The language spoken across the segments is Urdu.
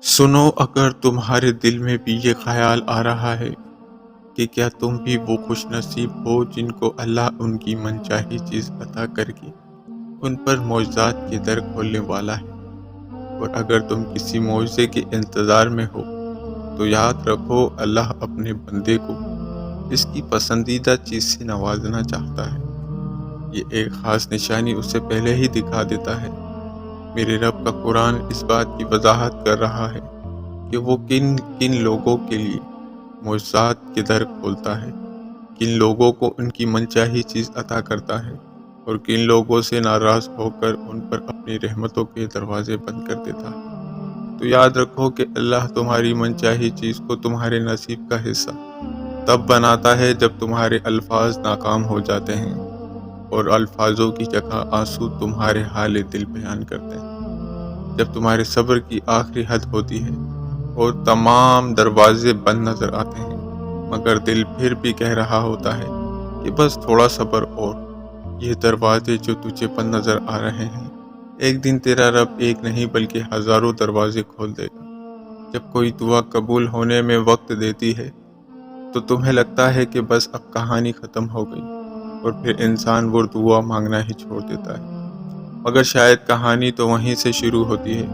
سنو، اگر تمہارے دل میں بھی یہ خیال آ رہا ہے کہ کیا تم بھی وہ خوش نصیب ہو جن کو اللہ ان کی منچاہی چیز عطا کر کے ان پر معجزات کے در کھولنے والا ہے، اور اگر تم کسی معجزے کے انتظار میں ہو تو یاد رکھو، اللہ اپنے بندے کو اس کی پسندیدہ چیز سے نوازنا چاہتا ہے۔ یہ ایک خاص نشانی اسے پہلے ہی دکھا دیتا ہے۔ میرے رب کا قرآن اس بات کی وضاحت کر رہا ہے کہ وہ کن کن لوگوں کے لیے معجزات کے در کھولتا ہے، کن لوگوں کو ان کی منچاہی چیز عطا کرتا ہے، اور کن لوگوں سے ناراض ہو کر ان پر اپنی رحمتوں کے دروازے بند کر دیتا ہے۔ تو یاد رکھو کہ اللہ تمہاری منچاہی چیز کو تمہارے نصیب کا حصہ تب بناتا ہے جب تمہارے الفاظ ناکام ہو جاتے ہیں اور الفاظوں کی جگہ آنسو تمہارے حال دل بیان کرتے ہیں، جب تمہارے صبر کی آخری حد ہوتی ہے اور تمام دروازے بند نظر آتے ہیں، مگر دل پھر بھی کہہ رہا ہوتا ہے کہ بس تھوڑا صبر اور۔ یہ دروازے جو تجھے بند نظر آ رہے ہیں، ایک دن تیرا رب ایک نہیں بلکہ ہزاروں دروازے کھول دے گا۔ جب کوئی دعا قبول ہونے میں وقت دیتی ہے تو تمہیں لگتا ہے کہ بس اب کہانی ختم ہو گئی، اور پھر انسان وہ دعا مانگنا ہی چھوڑ دیتا ہے، مگر شاید کہانی تو وہیں سے شروع ہوتی ہے۔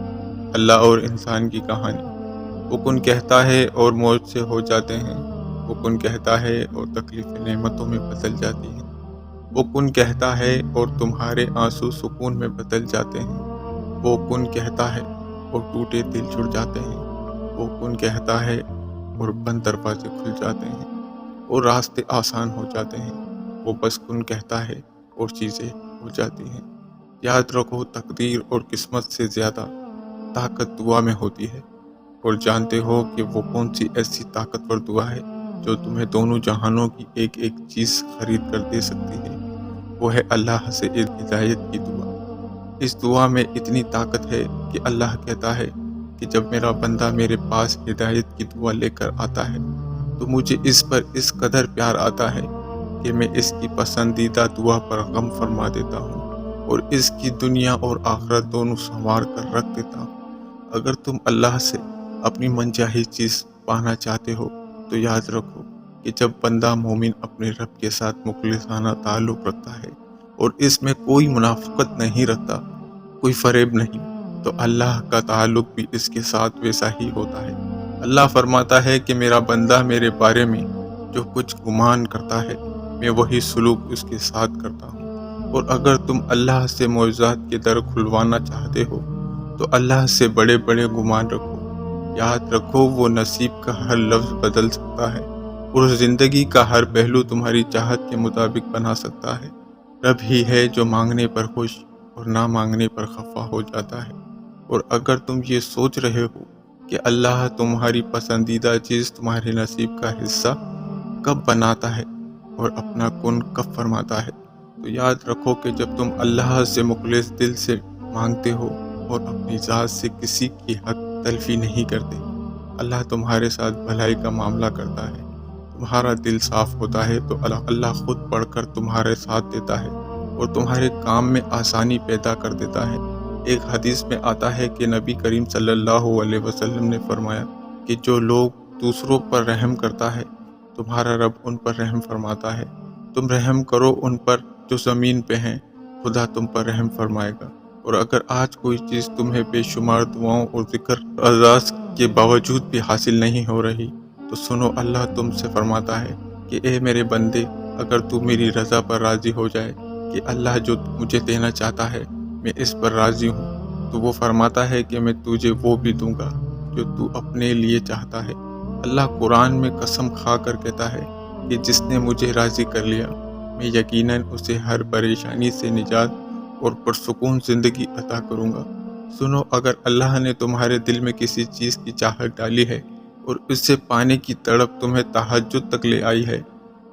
اللہ اور انسان کی کہانی۔ وہ کن کہتا ہے اور موت سے ہو جاتے ہیں، وہ کن کہتا ہے اور تکلیفیں نعمتوں میں بدل جاتی ہیں، وہ کن کہتا ہے اور تمہارے آنسو سکون میں بدل جاتے ہیں، وہ کن کہتا ہے اور ٹوٹے دل جڑ جاتے ہیں، وہ کن کہتا ہے اور بند دروازے کھل جاتے ہیں اور راستے آسان ہو جاتے ہیں، وہ بس کن کہتا ہے اور چیزیں ہو جاتی ہیں۔ یاد رکھو، تقدیر اور قسمت سے زیادہ طاقت دعا میں ہوتی ہے، اور جانتے ہو کہ وہ کون سی ایسی طاقتور دعا ہے جو تمہیں دونوں جہانوں کی ایک ایک چیز خرید کر دے سکتی ہے؟ وہ ہے اللہ سے ہدایت کی دعا۔ اس دعا میں اتنی طاقت ہے کہ اللہ کہتا ہے کہ جب میرا بندہ میرے پاس ہدایت کی دعا لے کر آتا ہے تو مجھے اس پر اس قدر پیار آتا ہے کہ میں اس کی پسندیدہ دعا پر غم فرما دیتا ہوں اور اس کی دنیا اور آخرت دونوں سنوار کر رکھ دیتا ہوں۔ اگر تم اللہ سے اپنی منچاہی چیز پانا چاہتے ہو تو یاد رکھو کہ جب بندہ مومن اپنے رب کے ساتھ مخلصانہ تعلق رکھتا ہے اور اس میں کوئی منافقت نہیں رکھتا، کوئی فریب نہیں، تو اللہ کا تعلق بھی اس کے ساتھ ویسا ہی ہوتا ہے۔ اللہ فرماتا ہے کہ میرا بندہ میرے بارے میں جو کچھ گمان کرتا ہے، میں وہی سلوک اس کے ساتھ کرتا ہوں۔ اور اگر تم اللہ سے معجزات کے در کھلوانا چاہتے ہو تو اللہ سے بڑے بڑے گمان رکھو۔ یاد رکھو، وہ نصیب کا ہر لفظ بدل سکتا ہے اور زندگی کا ہر پہلو تمہاری چاہت کے مطابق بنا سکتا ہے۔ رب ہی ہے جو مانگنے پر خوش اور نہ مانگنے پر خفا ہو جاتا ہے۔ اور اگر تم یہ سوچ رہے ہو کہ اللہ تمہاری پسندیدہ چیز تمہارے نصیب کا حصہ کب بناتا ہے اور اپنا کن کب فرماتا ہے، تو یاد رکھو کہ جب تم اللہ سے مخلص دل سے مانگتے ہو اور اپنی ذات سے کسی کی حق تلفی نہیں کرتے، اللہ تمہارے ساتھ بھلائی کا معاملہ کرتا ہے۔ تمہارا دل صاف ہوتا ہے تو اللہ خود پڑھ کر تمہارے ساتھ دیتا ہے اور تمہارے کام میں آسانی پیدا کر دیتا ہے۔ ایک حدیث میں آتا ہے کہ نبی کریم صلی اللہ علیہ وسلم نے فرمایا کہ جو لوگ دوسروں پر رحم کرتا ہے، تمہارا رب ان پر رحم فرماتا ہے۔ تم رحم کرو ان پر جو زمین پہ ہیں، خدا تم پر رحم فرمائے گا۔ اور اگر آج کوئی چیز تمہیں بے شمار دعاؤں اور ذکر اعزاز کے باوجود بھی حاصل نہیں ہو رہی تو سنو، اللہ تم سے فرماتا ہے کہ اے میرے بندے، اگر تو میری رضا پر راضی ہو جائے کہ اللہ جو مجھے دینا چاہتا ہے میں اس پر راضی ہوں، تو وہ فرماتا ہے کہ میں تجھے وہ بھی دوں گا جو تو اپنے لیے چاہتا ہے۔ اللہ قرآن میں قسم کھا کر کہتا ہے کہ جس نے مجھے راضی کر لیا، میں یقیناً اسے ہر پریشانی سے نجات اور پرسکون زندگی عطا کروں گا۔ سنو، اگر اللہ نے تمہارے دل میں کسی چیز کی چاہت ڈالی ہے اور اسے پانے کی تڑپ تمہیں تہجد تک لے آئی ہے،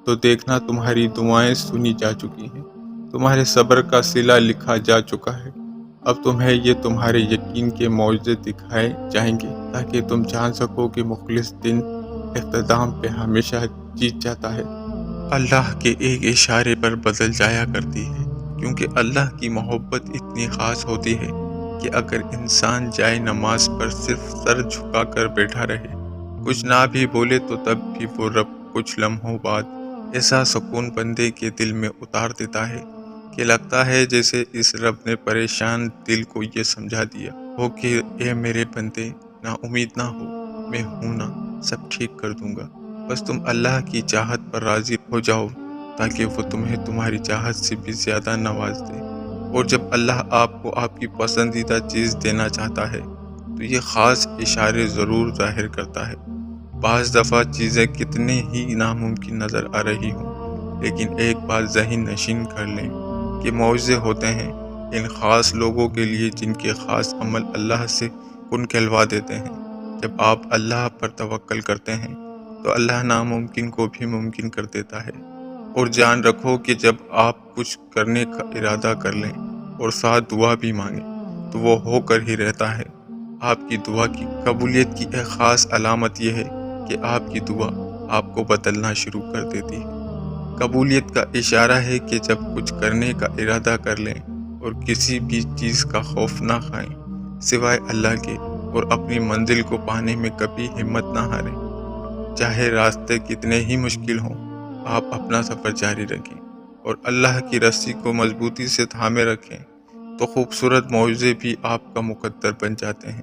تو دیکھنا تمہاری دعائیں سنی جا چکی ہیں، تمہارے صبر کا صلہ لکھا جا چکا ہے۔ اب تمہیں یہ تمہارے یقین کے معجزے دکھائے جائیں گے تاکہ تم جان سکو کہ مخلص دن اختتام پہ ہمیشہ جیت جاتا ہے، اللہ کے ایک اشارے پر بدل جایا کرتی ہے، کیونکہ اللہ کی محبت اتنی خاص ہوتی ہے کہ اگر انسان جائے نماز پر صرف سر جھکا کر بیٹھا رہے، کچھ نہ بھی بولے، تو تب بھی وہ رب کچھ لمحوں بعد ایسا سکون بندے کے دل میں اتار دیتا ہے کہ لگتا ہے جیسے اس رب نے پریشان دل کو یہ سمجھا دیا ہو کہ اے میرے بندے، نا امید نہ ہو، میں ہوں نا، سب ٹھیک کر دوں گا۔ بس تم اللہ کی چاہت پر راضی ہو جاؤ تاکہ وہ تمہیں تمہاری چاہت سے بھی زیادہ نواز دے۔ اور جب اللہ آپ کو آپ کی پسندیدہ چیز دینا چاہتا ہے تو یہ خاص اشارے ضرور ظاہر کرتا ہے۔ بعض دفعہ چیزیں کتنے ہی ناممکن نظر آ رہی ہوں، لیکن ایک بات ذہن نشین کر لیں کہ معجزے ہوتے ہیں ان خاص لوگوں کے لیے جن کے خاص عمل اللہ سے کن کہلوا دیتے ہیں۔ جب آپ اللہ پر توکل کرتے ہیں تو اللہ ناممکن کو بھی ممکن کر دیتا ہے۔ اور جان رکھو کہ جب آپ کچھ کرنے کا ارادہ کر لیں اور ساتھ دعا بھی مانگیں تو وہ ہو کر ہی رہتا ہے۔ آپ کی دعا کی قبولیت کی ایک خاص علامت یہ ہے کہ آپ کی دعا آپ کو بدلنا شروع کر دیتی ہے۔ قبولیت کا اشارہ ہے کہ جب کچھ کرنے کا ارادہ کر لیں اور کسی بھی چیز کا خوف نہ کھائیں سوائے اللہ کے، اور اپنی منزل کو پانے میں کبھی ہمت نہ ہاریں۔ چاہے راستے کتنے ہی مشکل ہوں، آپ اپنا سفر جاری رکھیں اور اللہ کی رسی کو مضبوطی سے تھامے رکھیں تو خوبصورت معجزے بھی آپ کا مقدر بن جاتے ہیں۔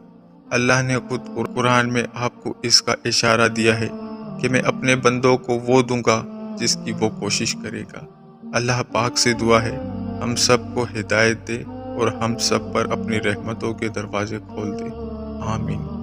اللہ نے خود قرآن میں آپ کو اس کا اشارہ دیا ہے کہ میں اپنے بندوں کو وہ دوں گا جس کی وہ کوشش کرے گا۔ اللہ پاک سے دعا ہے ہم سب کو ہدایت دے اور ہم سب پر اپنی رحمتوں کے دروازے کھول دے۔ آمین۔